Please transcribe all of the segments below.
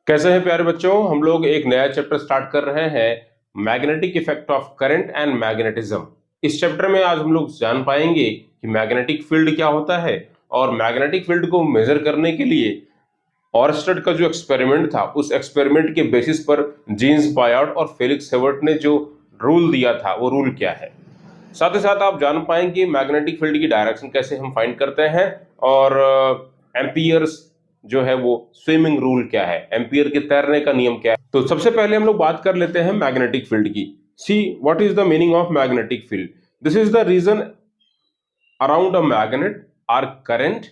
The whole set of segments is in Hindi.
कैसे हैं प्यारे बच्चों। हम लोग एक नया चैप्टर स्टार्ट कर रहे हैं, magnetic effect of current and magnetism. इस चैप्टर में आज हम लोग जान पाएंगे कि मैग्नेटिक फील्ड क्या होता है और मैग्नेटिक फील्ड को मेजर करने के लिए ऑरस्टेड का जो एक्सपेरिमेंट था, उस एक्सपेरिमेंट के बेसिस पर जीन्स बायर्ड और फेलिक्स हेवर्ट ने जो रूल दिया था वो रूल क्या है। साथ ही साथ आप जान पाएंगे मैग्नेटिक फील्ड की डायरेक्शन कैसे हम फाइंड करते हैं और एम्पियर्स जो है वो स्विमिंग रूल क्या है, एम्पियर के तैरने का नियम क्या है। तो सबसे पहले हम लोग बात कर लेते हैं मैग्नेटिक फील्ड की। See what is the meaning of magnetic field. This is the reason around a magnet or current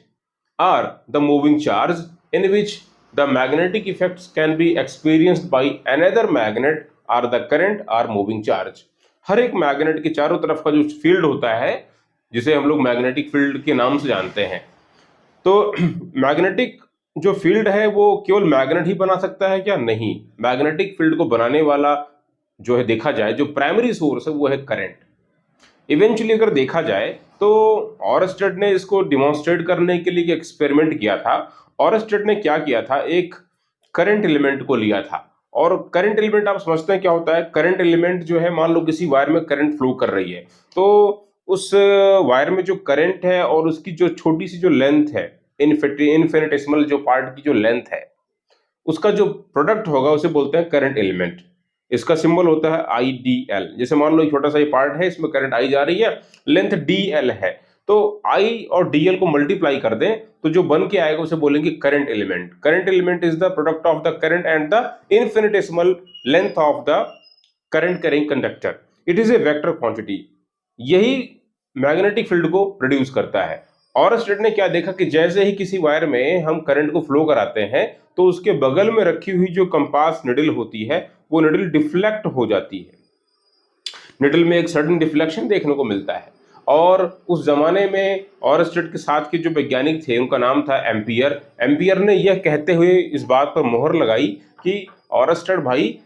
or the moving charge in which the magnetic effects can be experienced by another magnet or the current or moving charge। हर एक मैग्नेट के चारों तरफ का जो फील्ड होता है, जिसे हम लोग मैग्नेटिक फील्ड के नाम से जानते हैं, तो मैग्नेटिक जो फील्ड है वो केवल मैग्नेट ही बना सकता है क्या? नहीं, मैग्नेटिक फील्ड को बनाने वाला जो है, देखा जाए जो प्राइमरी सोर्स है वो है करंट। इवेंचुअली अगर देखा जाए तो ऑरस्टेड ने इसको डिमॉन्स्ट्रेट करने के लिए एक्सपेरिमेंट किया था। ऑरस्टेड ने क्या किया था, एक करंट एलिमेंट को लिया था। और करंट एलिमेंट आप समझते हैं क्या होता है। करंट एलिमेंट जो है, मान लो किसी वायर में करंट फ्लो कर रही है, तो उस वायर में जो करंट है और उसकी जो छोटी सी जो लेंथ है, इनफिनिटेसिमल जो पार्ट की जो लेंथ है, उसका जो प्रोडक्ट होगा उसे बोलते हैं करंट एलिमेंट। इसका सिंबल होता है आई डी एल। जैसे मान लो छोटा सा ये पार्ट है, इसमें करंट आई जा रही है, लेंथ डी एल है, तो आई और डी एल को मल्टीप्लाई कर दें तो जो बन के आएगा उसे बोलेंगे current element. Current element is the product of the current and the infinitesimal length of the current carrying conductor. It is a vector quantity. यही मैग्नेटिक फील्ड को प्रोड्यूस करता है। ऑरस्टेड ने क्या देखा कि जैसे ही किसी वायर में हम करंट को फ्लो कराते हैं तो उसके बगल में रखी हुई जो कंपास निडल होती है वो निडल डिफ्लेक्ट हो जाती है। निडल में एक सडन डिफ्लेक्शन देखने को मिलता है। और उस जमाने में ऑरस्टेड के साथ के जो वैज्ञानिक थे उनका नाम था एम्पियर। एम्पियर ने यह कहते हुए इस बात पर मोहर लगाई कि ऑरस्टेड भाई,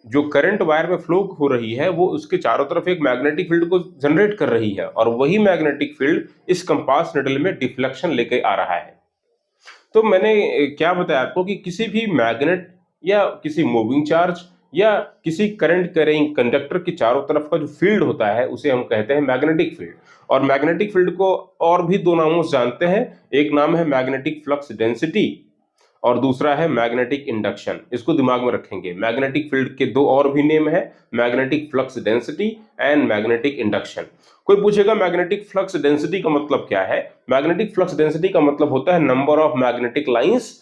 जो करंट वायर में फ्लो हो रही है वो उसके चारों तरफ एक मैग्नेटिक फील्ड को जनरेट कर रही है और वही मैग्नेटिक फील्ड इस कंपास निडल में डिफ्लेक्शन लेके आ रहा है। तो मैंने क्या बताया आपको कि किसी भी मैग्नेट या किसी मूविंग चार्ज या किसी करंट कैरिंग कंडक्टर के चारों तरफ का जो फील्ड होता है उसे हम कहते हैं मैग्नेटिक फील्ड। और मैग्नेटिक फील्ड को और भी दो नामों से जानते हैं। एक नाम है मैग्नेटिक फ्लक्स डेंसिटी और दूसरा है मैग्नेटिक इंडक्शन। इसको दिमाग में रखेंगे। मैग्नेटिक फील्ड के दो और भी नेम है, magnetic flux density and magnetic induction. कोई पूछेगा मैग्नेटिक फ्लक्स डेंसिटी का मतलब क्या है। मैग्नेटिक फ्लक्स डेंसिटी का मतलब होता है number of magnetic lines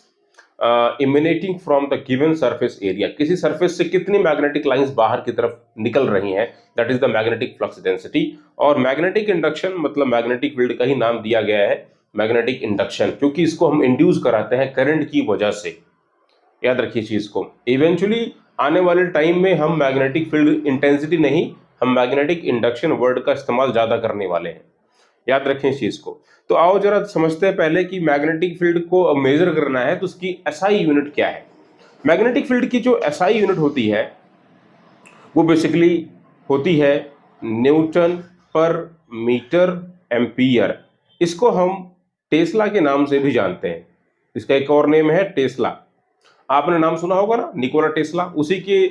emanating from the given surface area. किसी सरफेस से कितनी मैग्नेटिक लाइंस बाहर की तरफ निकल रही हैं, that is the magnetic flux density. और मैग्नेटिक इंडक्शन मतलब मैग्नेटिक फील्ड का ही नाम दिया गया है मैग्नेटिक इंडक्शन, क्योंकि इसको हम इंड्यूस कराते हैं करंट की वजह से। याद रखिए चीज को। इवेंचुअली आने वाले टाइम में हम मैग्नेटिक फील्ड इंटेंसिटी नहीं, हम मैग्नेटिक इंडक्शन वर्ड का इस्तेमाल ज्यादा करने वाले हैं। याद रखें इस चीज को। तो आओ जरा समझते हैं पहले कि मैग्नेटिक फील्ड को मेजर करना है तो उसकी एसआई यूनिट क्या है। मैग्नेटिक फील्ड की जो एसआई यूनिट होती है वो बेसिकली होती है न्यूटन पर मीटर एम्पियर। इसको हम टेस्ला के नाम से भी जानते हैं। इसका एक और नेम है टेस्ला। आपने नाम सुना होगा ना, निकोला टेस्ला, उसी के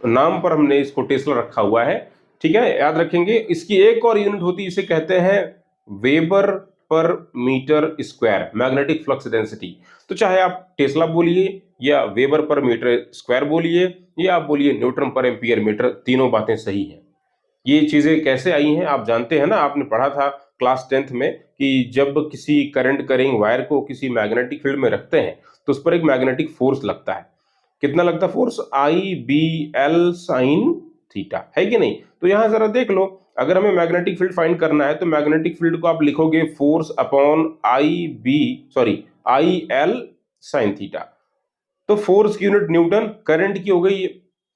नाम पर हमने इसको टेस्ला रखा हुआ है। ठीक है, याद रखेंगे। इसकी एक और यूनिट होती है, इसे कहते हैं weber per metre square, magnetic flux density. तो चाहे आप टेस्ला बोलिए या वेबर पर मीटर स्क्वायर बोलिए या आप बोलिए न्यूटन पर एम्पियर मीटर, तीनों बातें सही हैं। ये चीजें कैसे आई हैं आप जानते हैं ना, आपने पढ़ा था क्लास 10th में कि जब किसी करंट कैरिंग वायर को किसी मैग्नेटिक फील्ड में रखते हैं तो उस पर एक मैग्नेटिक फोर्स लगता है। कितना लगता है फोर्स? आई बी एल साइन थीटा, है कि नहीं। तो यहां जरा देख लो, अगर हमें मैग्नेटिक फील्ड फाइंड करना है तो मैग्नेटिक फील्ड को आप लिखोगे force upon I L sine theta. तो फोर्स की यूनिट न्यूटन, करंट की हो गई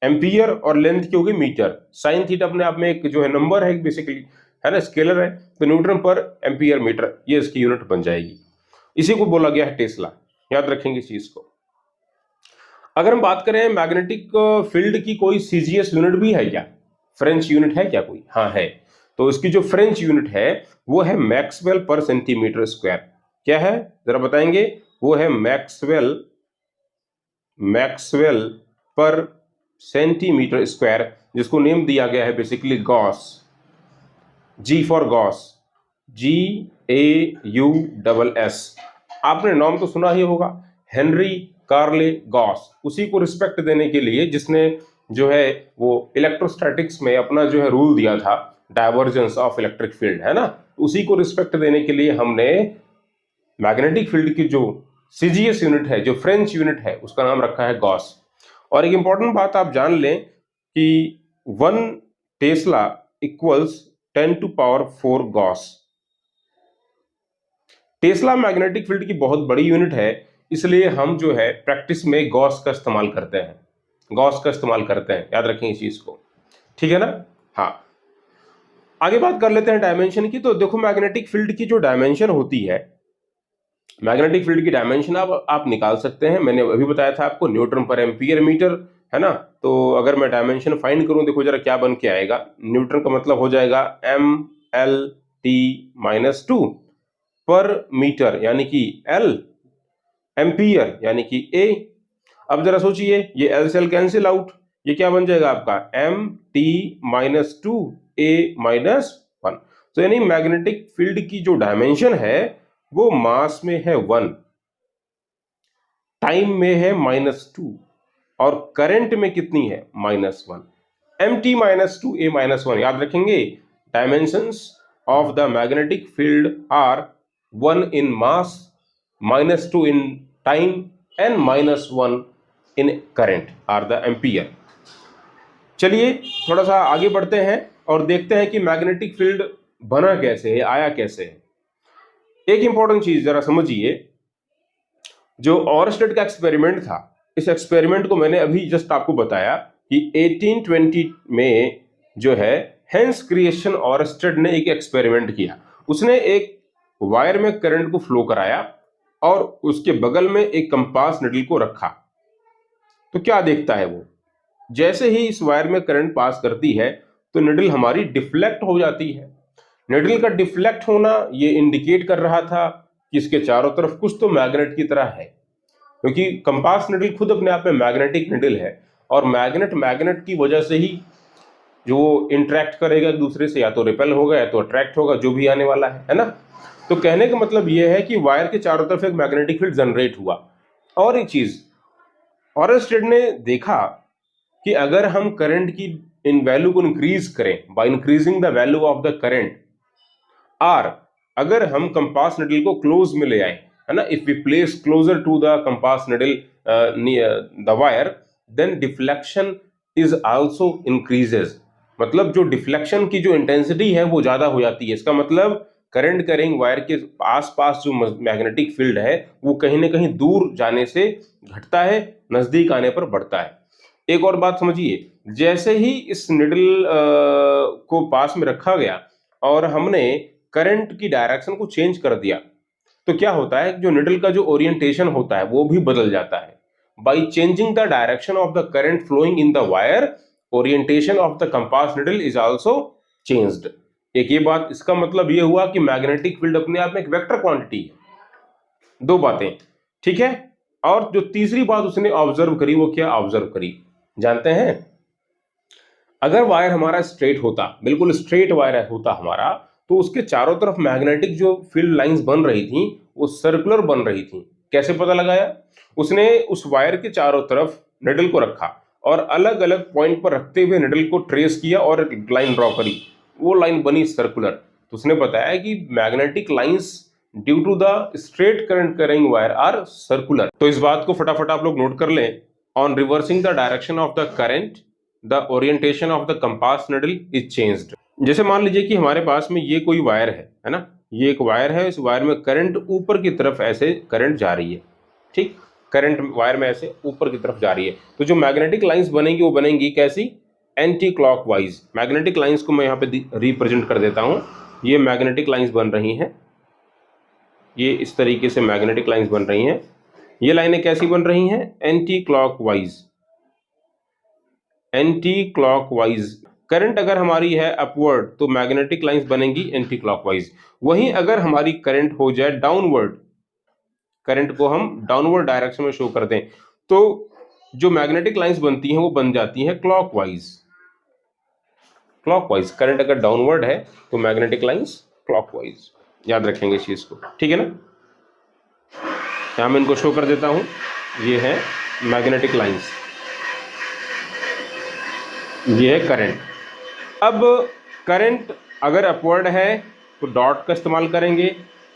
एम्पियर और लेंथ की हो गई मीटर। साइन थीटा अपने आप में एक जो है नंबर है बेसिकली, है ना, स्केलर है। तो न्यूटन पर एम्पियर मीटर ये इसकी यूनिट बन जाएगी। इसी को बोला गया है टेस्ला। याद रखेंगे इस चीज को। अगर हम बात करें मैग्नेटिक फील्ड की, कोई सीजीएस यूनिट भी है क्या? फ्रेंच यूनिट है क्या कोई? हाँ है। तो इसकी जो फ्रेंच यूनिट है वो है मैक्सवेल पर सेंटीमीटर स्क्वायर। क्या है जरा बताएंगे? वो है maxwell maxwell per centimetre square, जिसको नेम दिया गया है basically gauss, G for gauss, GAUSS। आपने नाम तो सुना ही होगा, हेनरी कार्ले गॉस। उसी को रिस्पेक्ट देने के लिए जिसने जो है वो इलेक्ट्रोस्टैटिक्स में अपना जो है रूल दिया था, डाइवर्जेंस ऑफ इलेक्ट्रिक फील्ड, है ना, उसी को रिस्पेक्ट देने के लिए हमने मैग्नेटिक फील्ड की जो CGS यूनिट है, जो फ्रेंच यूनिट है, उसका नाम रखा है गॉस। और एक इंपॉर्टेंट बात आप जान लें कि 1 Tesla equals 10⁴ Gauss. Tesla magnetic field की बहुत बड़ी यूनिट है, इसलिए हम जो है प्रैक्टिस में गॉस का इस्तेमाल करते हैं, गॉस का इस्तेमाल करते हैं, याद रखें इस चीज को, ठीक है ना। हाँ, आगे बात कर लेते हैं डायमेंशन की। तो देखो मैग्नेटिक फील्ड की जो डायमेंशन होती है, मैग्नेटिक फील्ड की डायमेंशन आप निकाल सकते हैं। मैंने अभी बताया था आपको, न्यूटन पर एम्पियर मीटर, है ना। तो अगर मैं डायमेंशन फाइंड करूं, देखो जरा क्या बन के आएगा। न्यूटन का मतलब हो जाएगा MLT-2 पर मीटर, यानी कि L, एम्पियर यानी कि A। अब जरा सोचिए, ये L से L कैंसिल आउट, ये क्या बन जाएगा आपका MT-2A-1। तो यानी मैग्नेटिक फील्ड की जो डायमेंशन है वो मास में है 1, टाइम में है -2, और करंट में कितनी है -1। MT-2A-1, याद रखेंगे, dimensions of the magnetic field are 1 in mass, -2 in time and -1 in current are the ampere. चलिए थोड़ा सा आगे बढ़ते हैं और देखते हैं कि मैग्नेटिक फील्ड बना कैसे है, आया कैसे है। एक इंपॉर्टेंट चीज जरा समझिए, जो ऑरस्टेड का एक्सपेरिमेंट था, इस एक्सपेरिमेंट को मैंने अभी जस्ट आपको बताया कि 1820 में जो है हेंस क्रिएशन ऑरस्टेड ने एक एक्सपेरिमेंट किया। उसने एक वायर में करंट को फ्लो कराया और उसके बगल में एक कंपास निडल को रखा। तो क्या देखता है वो, जैसे ही इस वायर में करंट पास करती है तो निडल हमारी डिफ्लेक्ट हो जाती है। निडल का डिफ्लेक्ट होना ये इंडिकेट कर रहा था कि इसके चारों तरफ कुछ तो मैग्नेट की तरह है, क्योंकि कंपास निडल खुद अपने आप में मैग्नेटिक निडल है, और मैग्नेट की वजह से ही जो इंटरेक्ट करेगा एक दूसरे से, या तो रिपेल होगा या तो अट्रैक्ट होगा, जो भी आने वाला है ना। तो कहने का मतलब यह है कि वायर के चारों तरफ एक मैग्नेटिक फील्ड जनरेट हुआ। और एक चीज ऑरस्टेड ने देखा कि अगर हम करंट की इन वैल्यू को इंक्रीज करें by increasing the value of the current, और अगर हम कंपास निडल को क्लोज में ले आए, है ना, if we place closer to the compass needle the wire, then deflection is also increases. मतलब जो डिफ्लेक्शन की जो इंटेंसिटी है वो ज्यादा हो जाती है। इसका मतलब करंट कैरिंग वायर के आसपास जो मैग्नेटिक फील्ड है वो कहीं ना कहीं दूर जाने से घटता है, नजदीक आने पर बढ़ता है। एक और बात समझिए, जैसे ही इस निडल को पास में रखा गया और हमने करंट की डायरेक्शन को चेंज कर दिया, तो क्या होता है, जो निडल का जो ओरिएंटेशन होता है वो भी बदल जाता है। By changing the direction of the current flowing in the wire, orientation of the compass needle is also changed. एक ये बात, इसका मतलब ये हुआ कि मैग्नेटिक फील्ड अपने आप में एक वेक्टर क्वांटिटी है। दो बातें, ठीक है। और जो तीसरी बात उसने ऑब्जर्व करी, वो क्या ऑब्जर्व करी जानते हैं? अगर वायर हमारा स्ट्रेट होता, बिल्कुल स्ट्रेट वायर होता हमारा, तो उसके चारों तरफ मैग्नेटिक जो फील्ड लाइंस बन रही थी वो सर्कुलर बन रही थी। कैसे पता लगाया? उसने उस वायर के चारों तरफ निडल को रखा और अलग अलग पॉइंट पर रखते हुए निडल को ट्रेस किया और एक लाइन ड्रॉ करी, वो लाइन बनी सर्कुलर। तो उसने बताया कि magnetic lines due to the straight current carrying wire are circular. तो इस बात को फटाफट आप लोग नोट कर लें। On reversing the direction of the current, the orientation of the compass needle is changed. जैसे मान लीजिए कि हमारे पास में ये कोई वायर है ना, ये एक वायर है, इस वायर में करंट ऊपर की तरफ ऐसे करंट जा रही है, ठीक, करंट वायर में ऐसे ऊपर की तरफ जा रही है। तो जो मैग्नेटिक लाइंस बनेंगी वो बनेंगी कैसी? Anti clockwise. मैग्नेटिक लाइंस को मैं यहाँ पे रिप्रेजेंट कर देता हूँ। ये मैग्नेटिक लाइंस बन रही हैं, ये इस तरीके से मैग्नेटिक लाइंस बन रही हैं। ये लाइनें कैसी बन रही हैं? Anti clockwise. Anti clockwise. Current अगर हमारी है अपवर्ड तो मैग्नेटिक लाइंस बनेंगी एंटी क्लॉकवाइज। वहीं अगर हमारी करंट हो जाए डाउनवर्ड, करंट को हम डाउनवर्ड डायरेक्शन में शो कर दें, तो जो मैग्नेटिक लाइंस बनती हैं वो बन जाती हैं क्लॉकवाइज। क्लॉकवाइज करंट अगर डाउनवर्ड है तो मैग्नेटिक लाइंस क्लॉकवाइज, याद रखेंगे इस चीज को, ठीक है ना। यहां मैं इनको शो कर देता हूं, ये है मैग्नेटिक लाइंस, ये है करंट। अब करंट अगर अपवर्ड है तो डॉट का इस्तेमाल करेंगे,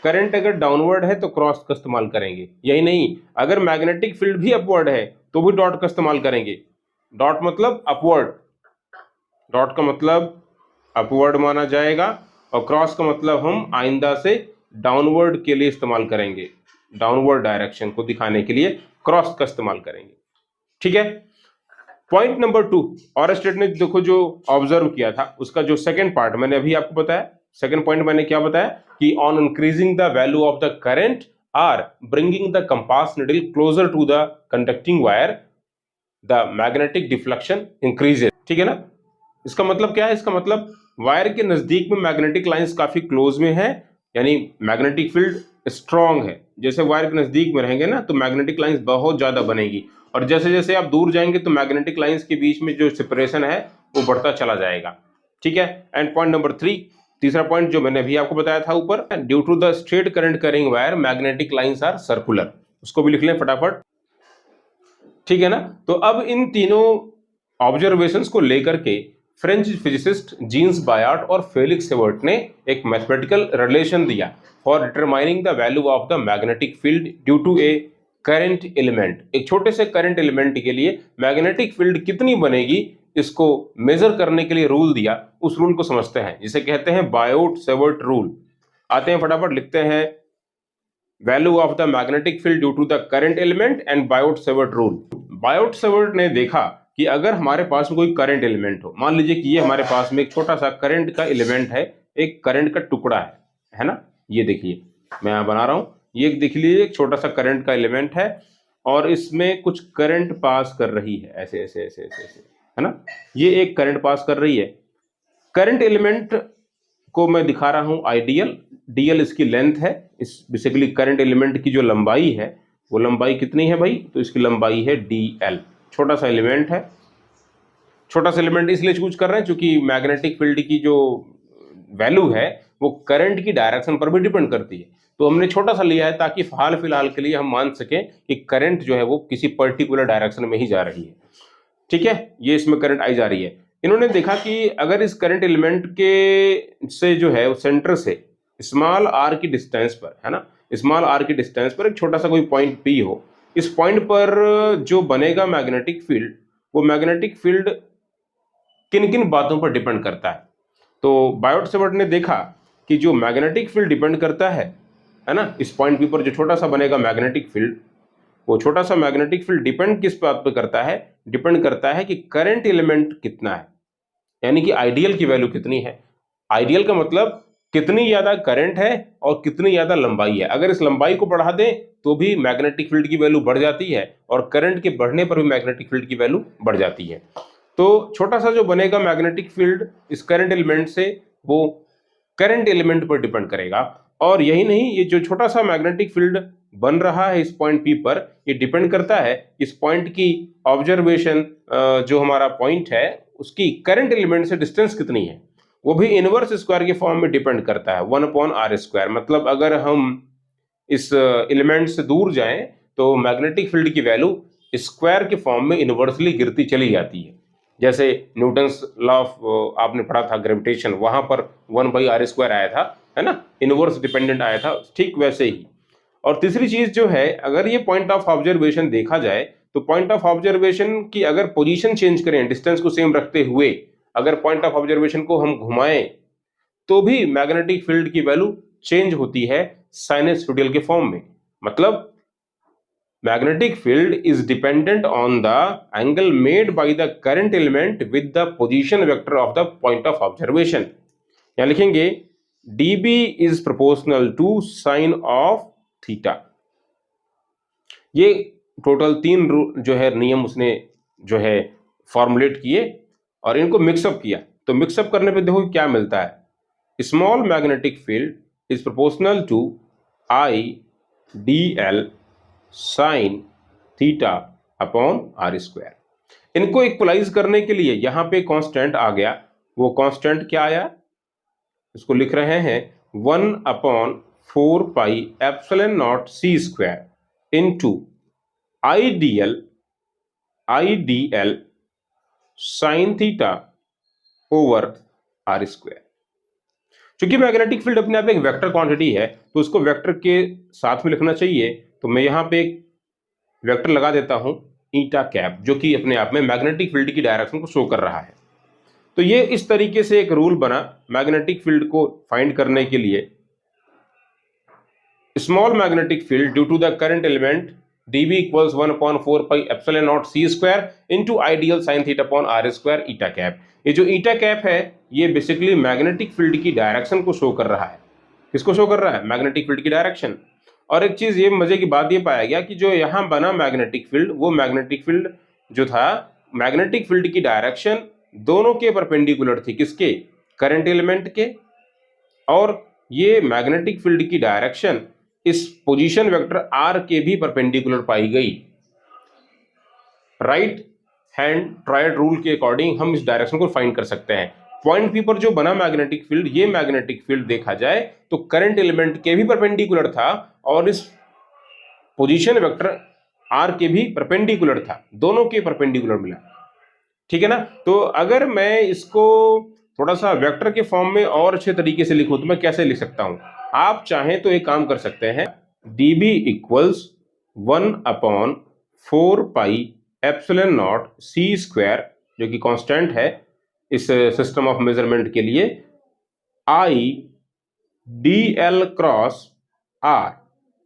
करंट अगर डाउनवर्ड है तो क्रॉस का इस्तेमाल करेंगे। यही नहीं, अगर मैग्नेटिक फील्ड भी अपवर्ड है तो भी डॉट का इस्तेमाल करेंगे। डॉट मतलब अपवर्ड, डॉट का मतलब अपवर्ड माना जाएगा, और क्रॉस का मतलब हम आइंदा से डाउनवर्ड के लिए इस्तेमाल करेंगे, डाउनवर्ड डायरेक्शन को दिखाने के लिए क्रॉस का इस्तेमाल करेंगे, ठीक है। पॉइंट नंबर 2, और स्टेट ने देखो जो ऑब्जर्व किया था उसका जो सेकंड पार्ट मैंने अभी आपको बताया, सेकंड पॉइंट मैंने क्या बताया कि on increasing the value of the current or bringing the compass needle closer to the conducting wire the magnetic deflection increases, ठीक है ना। इसका मतलब क्या है, इसका मतलब वायर के नजदीक में मैग्नेटिक लाइंस काफी क्लोज में है, यानी मैग्नेटिक फील्ड स्ट्रांग है। जैसे वायर के नजदीक में रहेंगे ना तो मैग्नेटिक लाइंस बहुत ज्यादा बनेगी, और जैसे जैसे आप दूर जाएंगे तो मैग्नेटिक लाइंस के बीच में जो सेपरेशन है वो बढ़ता चला जाएगा, ठीक है। एंड पॉइंट नंबर 3, तीसरा पॉइंट जो मैंने अभी आपको बताया था ऊपर, due to the straight current carrying wire magnetic lines are circular, उसको भी लिख लें फटाफट, ठीक है ना। तो अब इन तीनों ऑब्जर्वेशंस को लेकर के फ्रेंच फिजिसिस्ट जीन्स बायार्ड और फेलिक्स सेवर्ट ने एक मैथमेटिकल रिलेशन दिया for determining the value of the magnetic field due to a current element. एक छोटे से करंट एलिमेंट के लिए मैग्नेटिक फील्ड कितनी बनेगी इसको मेजर करने के लिए रूल दिया। उस रूल को समझते हैं जिसे कहते हैं बायोट सेवर्ट रूल। आते हैं फटाफट लिखते हैं value of the magnetic field due to the current element and Biot Savart rule. Biot Savart ने देखा कि अगर हमारे पास में कोई करंट एलिमेंट हो, मान लीजिए कि ये हमारे पास में एक छोटा सा करंट का एलिमेंट है, एक करंट का टुकड़ा है ना, ये देखिए मैं यहां बना रहा हूं, ये देख लीजिए एक छोटा सा करंट का एलिमेंट है और इसमें कुछ करंट पास कर रही है, ऐसे ऐसे ऐसे ऐसे ऐसे, है ना, ये एक करंट पास कर रही है। करंट एलिमेंट को मैं दिखा रहा हूं आइडियल, डीएल इसकी लेंथ है, इस बेसिकली करंट एलिमेंट की जो लंबाई है वो लंबाई कितनी है भाई, तो इसकी लंबाई है डीएल। छोटा सा एलिमेंट है, छोटा सा एलिमेंट इसलिए चूज कर रहे हैं क्योंकि मैग्नेटिक फील्ड की जो वैल्यू है वो करंट की डायरेक्शन पर भी डिपेंड करती है, तो हमने छोटा सा लिया है ताकि हाल फिलहाल के लिए हम मान सकें कि करंट जो है वो किसी पर्टिकुलर डायरेक्शन में ही जा रही है, ठीक है। ये इसमें करंट आई जा रही है। इन्होंने देखा कि अगर इस करंट एलिमेंट के से जो है सेंटर से स्मॉल आर की डिस्टेंस पर, है ना, स्मॉल आर की डिस्टेंस पर एक छोटा सा कोई पॉइंट पी हो, इस पॉइंट पर जो बनेगा मैग्नेटिक फील्ड, वो मैग्नेटिक फील्ड किन किन बातों पर डिपेंड करता है। तो बायोट सेवर्ट ने देखा कि जो मैग्नेटिक फील्ड डिपेंड करता है ना, इस पॉइंट पी पर जो छोटा सा बनेगा मैग्नेटिक फील्ड, वो छोटा सा मैग्नेटिक फील्ड डिपेंड किस बात पर करता है, डिपेंड करता है कि करंट एलिमेंट कितना है, यानी कि आइडियल की वैल्यू कितनी है। आइडियल का मतलब कितनी ज्यादा करंट है और कितनी ज्यादा लंबाई है। अगर इस लंबाई को बढ़ा दें तो भी मैग्नेटिक फील्ड की वैल्यू बढ़ जाती है और करंट के बढ़ने पर भी मैग्नेटिक फील्ड की वैल्यू बढ़ जाती है। तो छोटा सा जो बनेगा मैग्नेटिक फील्ड इस करंट एलिमेंट से, वो करंट एलिमेंट पर डिपेंड करेगा। और यही नहीं, ये जो छोटा सा मैग्नेटिक फील्ड बन रहा है इस पॉइंट पी पर, ये डिपेंड करता है इस पॉइंट की ऑब्जर्वेशन, जो हमारा पॉइंट है उसकी करंट एलिमेंट से डिस्टेंस कितनी है, वो भी इनवर्स स्क्वायर के फॉर्म में डिपेंड करता है, 1/r²। मतलब अगर हम इस एलिमेंट से दूर जाएं तो मैग्नेटिक फील्ड की वैल्यू स्क्वायर के फॉर्म में इनवर्सली गिरती चली जाती है। जैसे न्यूटन्स लॉ ऑफ आपने पढ़ा था ग्रेविटेशन, वहां पर 1/r² आया था, है ना, इनवर्स डिपेंडेंट आया था, ठीक वैसे ही। और तीसरी चीज जो है, अगर ये पॉइंट ऑफ ऑब्जर्वेशन देखा जाए तो पॉइंट ऑफ ऑब्जर्वेशन की अगर पोजीशन चेंज करें डिस्टेंस को सेम रखते हुए, अगर पॉइंट ऑफ ऑब्जर्वेशन को हम घुमाएं तो भी मैग्नेटिक फील्ड की वैल्यू चेंज होती है साइनसोइडल के फॉर्म में। मतलब magnetic field is dependent on the angle made by the current element with the position vector of the point of observation। यहाँ लिखेंगे dB is proportional to sin of theta। ये टोटल 3 जो है नियम उसने जो है फॉर्मुलेट किए और इनको मिक्सअप किया। तो मिक्सअप करने पे देखो क्या मिलता है, small magnetic field is proportional to I dl sine theta upon r square. इनको इक्वलाइज करने के लिए यहां पे कांस्टेंट आ गया, वो कांस्टेंट क्या आया, इसको लिख रहे हैं 1/4 pi epsilon naught c square into IDL sine theta over r square. चूंकि मैग्नेटिक फील्ड अपने आप एक वेक्टर क्वांटिटी है तो उसको वेक्टर के साथ में लिखना चाहिए, तो मैं यहां पे एक वेक्टर लगा देता हूं ईटा कैप, जो कि अपने आप में मैग्नेटिक फील्ड की डायरेक्शन को शो कर रहा है। तो ये इस तरीके से एक रूल बना मैग्नेटिक फील्ड को फाइंड करने के लिए। Small magnetic field due to the current element dB equals 1/4 pi epsilon naught c square into ideal sin theta upon r square eta cap। ये जो ईटा कैप है ये बेसिकली मैग्नेटिक फील्ड की डायरेक्शन को शो कर रहा है। किसको शो कर रहा है? मैग्नेटिक फील्ड की डायरेक्शन। और एक चीज ये मजे की बात ये पाया गया कि जो यहां बना मैग्नेटिक फील्ड, वो मैग्नेटिक फील्ड जो था, मैग्नेटिक फील्ड की डायरेक्शन दोनों के परपेंडिकुलर थी। किसके? करंट एलिमेंट के। और ये मैग्नेटिक फील्ड की डायरेक्शन इस पोजीशन वेक्टर आर के भी परपेंडिकुलर पाई गई। राइट हैंड ट्रायड रूल के अकॉर्डिंग हम इस डायरेक्शन को फाइंड कर सकते हैं। पॉइंट पी पर जो बना मैग्नेटिक फील्ड, ये मैग्नेटिक फील्ड देखा जाए तो करंट एलिमेंट के भी परपेंडिकुलर था और इस पोजीशन वेक्टर आर के भी परपेंडिकुलर था, दोनों के परपेंडिकुलर मिला। ठीक है ना? तो अगर मैं इसको थोड़ा सा वेक्टर के फॉर्म में और अच्छे तरीके से लिखूं तो मैं कैसे लिख सकता हूं? आप चाहें तो एक काम कर सकते हैं, dB equals 1/4 pi epsilon naught c square, जो कि कांस्टेंट है इस सिस्टम ऑफ मेजरमेंट के लिए, आई dl cross r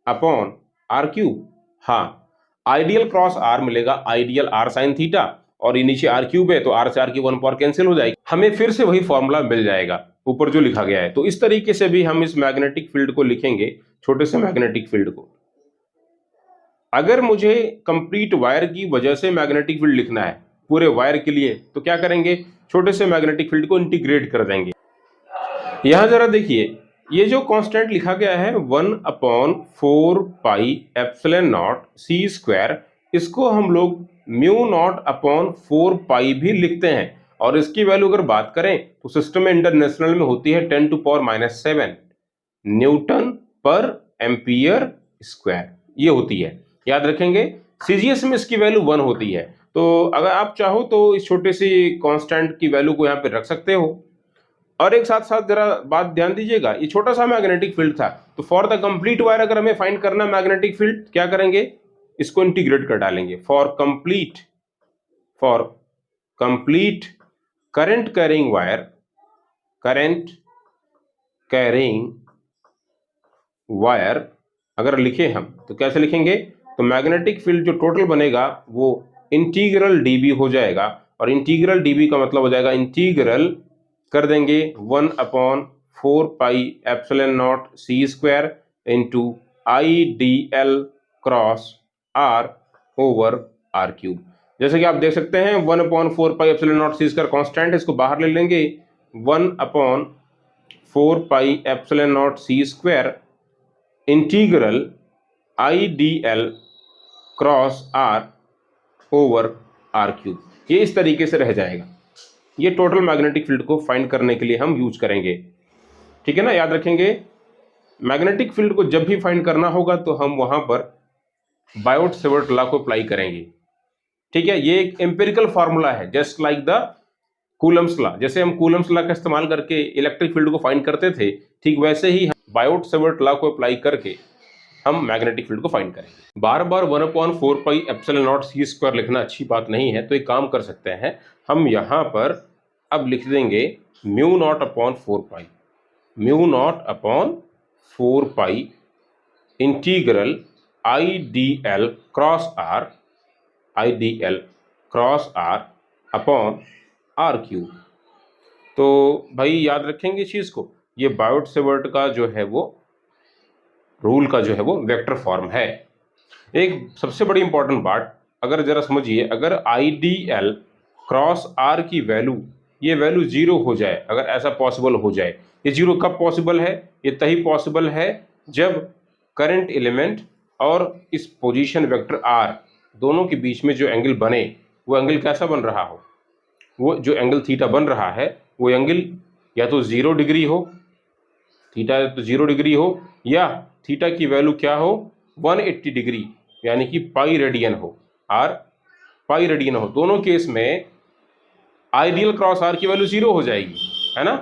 upon r cube. हाँ, आइडियल क्रॉस r मिलेगा, आइडियल r साइन थीटा, और ये नीचे r क्यूब है तो r से r की 1 पावर कैंसिल हो जाएगी, हमें फिर से वही फॉर्मूला मिल जाएगा ऊपर जो लिखा गया है। तो इस तरीके से भी हम इस मैग्नेटिक फील्ड को लिखेंगे, छोटे से मैग्नेटिक फील्ड को। अगर मुझे कंप्लीट वायर की वजह से मैग्नेटिक फील्ड लिखना है पूरे वायर के लिए, तो क्या करेंगे? छोटे से मैग्नेटिक फील्ड को इंटीग्रेट कर देंगे। यहां जरा देखिए, ये जो कांस्टेंट लिखा गया है 1/4 pi epsilon naught c square, इसको हम लोग म्यू नॉट अपॉन 4 पाई भी लिखते हैं। और इसकी वैल्यू अगर बात करें तो सिस्टम में इंटरनेशनल में होती है 10⁻⁻7 न्यूटन पर एम्पियर स्क्वायर, ये होती है, याद रखेंगे। सीजीएस में इसकी वैल्यू 1 होती है। तो अगर आप चाहो तो इस छोटे से कांस्टेंट की वैल्यू को यहाँ पे रख सकते हो। और एक साथ साथ जरा बात ध्यान दीजिएगा, ये छोटा सा मैग्नेटिक फील्ड था, तो फॉर द कंप्लीट वायर अगर हमें फाइंड करना मैग्नेटिक फील्ड, क्या करेंगे? इसको इंटीग्रेट कर डालेंगे। For complete current carrying wire अगर लिखे हम तो कैसे लिखेंगे? तो मैग्नेटिक फील्ड जो टोटल बनेगा वो इंटीग्रल डीबी हो जाएगा, और इंटीग्रल डीबी का मतलब हो जाएगा, इंटीग्रल कर देंगे 1/4 pi epsilon naught c square into I D L cross r over r cube. जैसे कि आप देख सकते हैं 1/4 pi epsilon naught c square constant है, इसको बाहर ले लेंगे। 1/4 pi epsilon naught c square integral I D L cross r over r cube, ये इस तरीके से रह जाएगा। ये टोटल मैग्नेटिक फील्ड को फाइंड करने के लिए हम यूज करेंगे। ठीक है ना? याद रखेंगे, मैग्नेटिक फील्ड को जब भी फाइंड करना होगा तो हम वहां पर बायोट-सेवर्ट लॉ को अप्लाई करेंगे। ठीक है? ये एक एम्पिरिकल फार्मूला है, just like the Coulomb's law. जैसे हम कूलम्स लॉ का इस्तेमाल करके इलेक्ट्रिक फील्ड को फाइंड करते थे, ठीक वैसे ही हम बायोट-सेवर्ट लॉ को अप्लाई करके हम मैग्नेटिक फील्ड को फाइंड करेंगे। बार बार 1/4 pi epsilon naught c square लिखना अच्छी बात नहीं है, तो एक काम कर सकते हैं, हम यहाँ पर अब लिख देंगे mu naught upon 4 pi integral I D L cross r upon r cube. तो भाई याद रखेंगे इस चीज को, ये बायोट-सेवर्ट का जो है वो रूल का जो है वो वेक्टर फॉर्म है। एक सबसे बड़ी इंपॉर्टेंट बात अगर जरा समझिए, अगर I D L cross r की वैल्यू, ये वैल्यू 0 हो जाए, अगर ऐसा पॉसिबल हो जाए, ये 0 कब पॉसिबल है? ये तभी पॉसिबल है जब करंट एलिमेंट और इस पोजीशन वेक्टर आर दोनों के बीच में जो एंगल बने वो एंगल कैसा बन रहा हो, वो जो एंगल थीटा बन रहा है वो एंगल या तो 0 डिग्री हो, थीटा तो 0 डिग्री हो, या थीटा की वैल्यू क्या हो 180 डिग्री यानी कि पाई रेडियन हो, आर पाई रेडियन हो। दोनों केस में आइडियल क्रॉस आर की वैल्यू 0 हो जाएगी, है ना।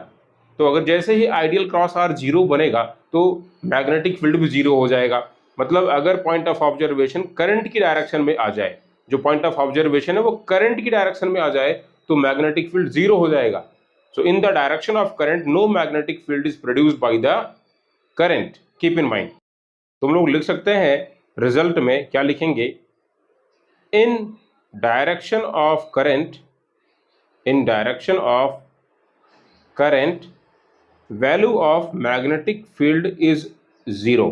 तो अगर जैसे ही आइडियल क्रॉस आर 0 बनेगा तो मैग्नेटिक फील्ड भी 0 हो जाएगा। मतलब अगर पॉइंट ऑफ ऑब्जर्वेशन करंट की डायरेक्शन में आ जाए, जो पॉइंट ऑफ ऑब्जर्वेशन है वो करंट की डायरेक्शन में आ जाए तो मैग्नेटिक फील्ड 0 हो जाएगा। So in the direction of current no magnetic field is produced by the current, keep in mind. तुम लोग लिख सकते हैं रिजल्ट में क्या लिखेंगे, in direction of current, in direction of current value of magnetic field is 0,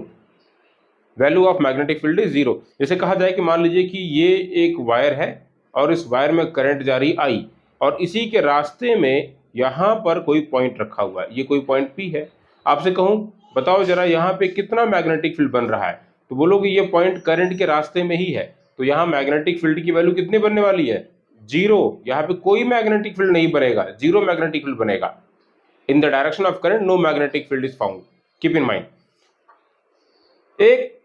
value of magnetic field is 0। जैसे कहा जाए कि मान लीजिए कि ये एक वायर है और इस वायर में करंट जा रही आई और इसी के रास्ते में यहाँ पर कोई पॉइंट रखा हुआ है, ये कोई पॉइंट P है। आपसे कहूँ बताओ जरा यहाँ पे कितना मैग्नेटिक फील्ड बन रहा है, तो बोलोगे ये पॉइंट करंट के रास्ते में ही है, तो यहाँ मैग्नेटिक फील्ड की वैल्यू कितनी बनने वाली है 0। यहाँ पे कोई मैग्नेटिक फील्ड नहीं बनेगा, 0 मैग्नेटिक फील्ड बनेगा। In the direction of current no magnetic field is found, keep in mind. एक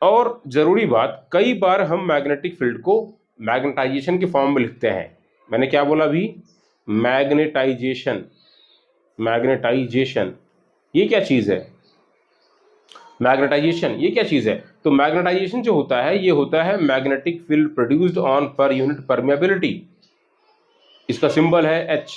और जरूरी बात, कई बार हम मैग्नेटिक फील्ड को मैग्नेटाइजेशन के फॉर्म में लिखते हैं। मैंने क्या बोला अभी, मैग्नेटाइजेशन, मैग्नेटाइजेशन ये क्या चीज है, मैग्नेटाइजेशन ये क्या चीज है। तो मैग्नेटाइजेशन जो होता है ये होता है magnetic field produced on per unit permeability. इसका सिंबल है H,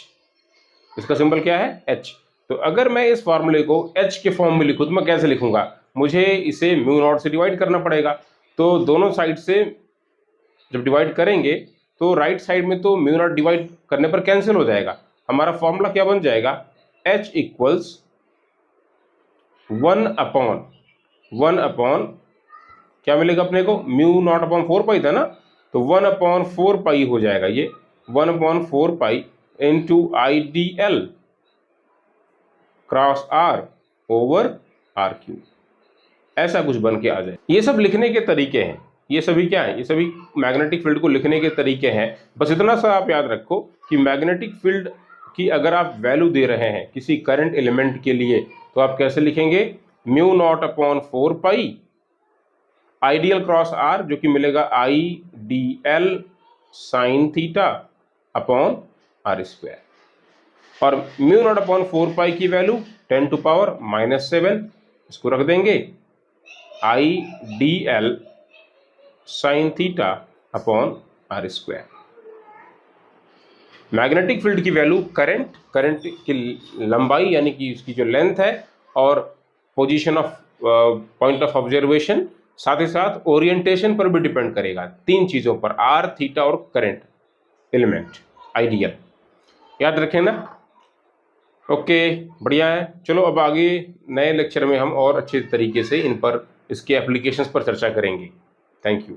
इसका सिंबल क्या है H। तो अगर मैं इस फॉर्मूले को H के फॉर्म में लिखूं तो मैं कैसे लिखूंगा, मुझे इसे म्यू नॉट से डिवाइड करना पड़ेगा। तो दोनों साइड से जब डिवाइड करेंगे तो राइट साइड में तो म्यू नॉट डिवाइड करने पर कैंसिल हो जाएगा। हमारा फॉर्मूला क्या बन जाएगा, H इक्वल्स 1 अपॉन क्या मिलेगा अपने को, म्यू नॉट अपॉन 4 पाई था ना, तो 1/4 पाई हो जाएगा ये, 1/4 pi into IDL cross R over R3, ऐसा कुछ बन के आ जाए। ये सब लिखने के तरीके हैं, ये सभी क्या है, ये सभी मैग्नेटिक फील्ड को लिखने के तरीके हैं। बस इतना सा आप याद रखो कि मैग्नेटिक फील्ड की अगर आप वैल्यू दे रहे हैं किसी करंट एलिमेंट के लिए तो आप कैसे लिखेंगे, म्यू नॉट अपॉन 4 पाई आइडियल क्रॉस R जो कि मिलेगा IDL sign theta upon R², और म्यू नॉट अपॉन 4 पाई की वैल्यू 10⁻⁻7, इसको रख देंगे IDL sign theta upon R²। Magnetic field की वैल्यू करंट की लंबाई यानी कि इसकी जो लेंथ है और position of point of observation, साथ ही साथ ओरिएंटेशन पर भी डिपेंड करेगा, 3 चीजों पर, R, थीटा और करंट एलिमेंट आइडियल, याद रखें ना। ओके, बढ़िया है। चलो अब आगे नए लेक्चर में हम और अच्छे तरीके से इन पर, इसके एप्लीकेशंस पर चर्चा करेंगे। Thank you.